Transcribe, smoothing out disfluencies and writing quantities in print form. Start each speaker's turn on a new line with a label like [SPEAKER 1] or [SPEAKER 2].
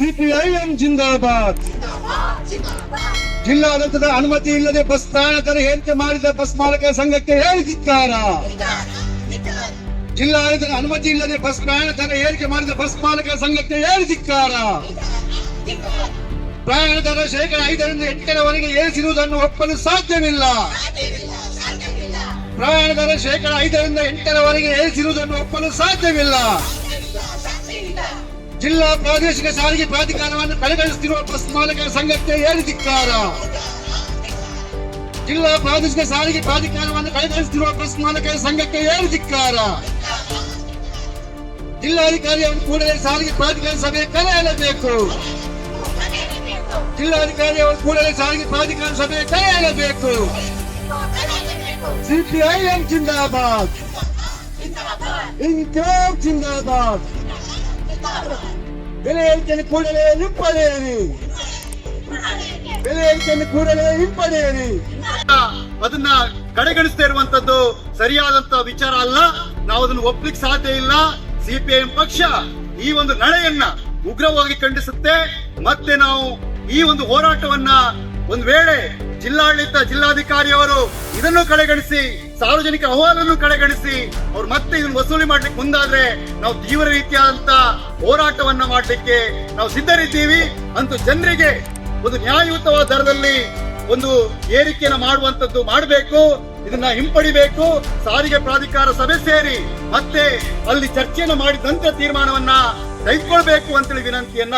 [SPEAKER 1] CPIM ಜಿಂದಾಬಾದ್. ಜಿಲ್ಲಾಡಳಿತದ ಅನುಮತಿ ಇಲ್ಲದೆ ಬಸ್ ಪ್ರಯಾಣ ದರ ಏರಿಕೆ ಮಾಡಿದ ಬಸ್ ಮಾಲಕರ ಸಂಘಕ್ಕೆ ಹೇಳಿ ಧಿಕ್ಕಾರ. ಜಿಲ್ಲಾಡಳಿತದ ಅನುಮತಿ ಇಲ್ಲದೆ ಬಸ್ ಪ್ರಯಾಣ ದರ ಏರಿಕೆ ಮಾಡಿದ ಬಸ್ ಮಾಲಕರ ಸಂಘಕ್ಕೆ ಹೇಳಿ ಧಿಕ್ಕಾರ. ಪ್ರಯಾಣ ದರ ಶೇಕಡ 5ರಿಂದ 8ರವರೆಗೆ ಏರಿಸಿರುವುದನ್ನು ಒಪ್ಪಲು ಸಾಧ್ಯವಿಲ್ಲ. ಪ್ರಯಾಣ ದರ ಶೇಕಡ 5ರಿಂದ 8ರವರೆಗೆ ಏರಿಸಿರುವುದನ್ನು ಒಪ್ಪಲು ಸಾಧ್ಯವಿಲ್ಲ. ಜಿಲ್ಲಾ ಪ್ರಾದೇಶಿಕ ಸಾರಿಗೆ ಪ್ರಾಧಿಕಾರವನ್ನು ಕಡೆಗಣಿಸುತ್ತಿರುವ ಬಸ್ ಮಾಲಕರ ಸಂಘಕ್ಕೆ ಹೇಳಿ ಧಿಕ್ಕಾರ. ಜಿಲ್ಲಾ ಪ್ರಾದೇಶಿಕ ಸಾರಿಗೆ ಪ್ರಾಧಿಕಾರವನ್ನು ಕಡೆಗಣಿಸುತ್ತಿರುವ ಬಸ್ ಮಾಲಕರ ಸಂಘಕ್ಕೆ ಹೇಳಿ ಧಿಕ್ಕಾರ. ಜಿಲ್ಲಾಧಿಕಾರಿಯನ್ನು ಕೂಡಲೇ ಸಾರಿಗೆ ಪ್ರಾಧಿಕಾರ ಸಭೆ ಕರೆಯಲೇಬೇಕು. ಜಿಲ್ಲಾಧಿಕಾರಿಯವರು ಕೂಡಲೇ ಸಾರಿಗೆ ಪ್ರಾಧಿಕಾರ ಸಭೆ ಕರೆಯಲೇಬೇಕು. ಸಿಪಿಐಎಂ ಜಿಂದಾಬಾದ್. ಇನ್ಕ್ಲಾಬ್ ಜಿಂದಾಬಾದ್. ಬೆಲೆ ಏರಿಕೆಯನ್ನು ಕೂಡಲೇ ಹಿಂಪಡೆಯಿರಿ. ಬೆಲೆ ಏರಿಕೆಯನ್ನು ಕೂಡಲೇ ಹಿಂಪಡೆಯಿರಿ.
[SPEAKER 2] ಅದನ್ನ ಕಡೆಗಣಿಸ್ತಾ ಇರುವಂತದ್ದು ಸರಿಯಾದಂತ ವಿಚಾರ ಅಲ್ಲ. ನಾವು ಅದನ್ನು ಒಪ್ಲಿಕ್ಕೆ ಸಾಧ್ಯ ಇಲ್ಲ. ಸಿಪಿಐಎಂ ಪಕ್ಷ ಈ ಒಂದು ನಡೆಯನ್ನ ಉಗ್ರವಾಗಿ ಖಂಡಿಸುತ್ತೆ. ಮತ್ತೆ ನಾವು ಈ ಒಂದು ಹೋರಾಟವನ್ನ ಒಂದು ವೇಳೆ ಜಿಲ್ಲಾಡಳಿತ ಜಿಲ್ಲಾಧಿಕಾರಿಯವರು ಇದನ್ನು ಕಡೆಗಣಿಸಿ ಸಾರ್ವಜನಿಕ ಅಹವಾಲನ್ನು ಕಡೆಗಣಿಸಿ ಅವ್ರು ಮತ್ತೆ ಇದನ್ನು ವಸೂಲಿ ಮಾಡ್ಲಿಕ್ಕೆ ಮುಂದಾದ್ರೆ ನಾವು ತೀವ್ರ ರೀತಿಯಾದಂತ ಹೋರಾಟವನ್ನ ಮಾಡ್ಲಿಕ್ಕೆ ನಾವು ಸಿದ್ಧರಿದ್ದೀವಿ. ಅಂತೂ ಜನರಿಗೆ ಒಂದು ನ್ಯಾಯಯುತವಾದ ದರದಲ್ಲಿ ಒಂದು ಏರಿಕೆಯನ್ನು ಮಾಡುವಂತದ್ದು ಮಾಡಬೇಕು. ಇದನ್ನ ಹಿಂಪಡಿಬೇಕು. ಸಾರಿಗೆ ಪ್ರಾಧಿಕಾರ ಸಭೆ ಸೇರಿ ಮತ್ತೆ ಅಲ್ಲಿ ಚರ್ಚೆಯನ್ನು ಮಾಡಿದ ನಂತರ ತೀರ್ಮಾನವನ್ನ ತೆಗೆದುಕೊಳ್ಬೇಕು ಅಂತೇಳಿ ವಿನಂತಿಯನ್ನ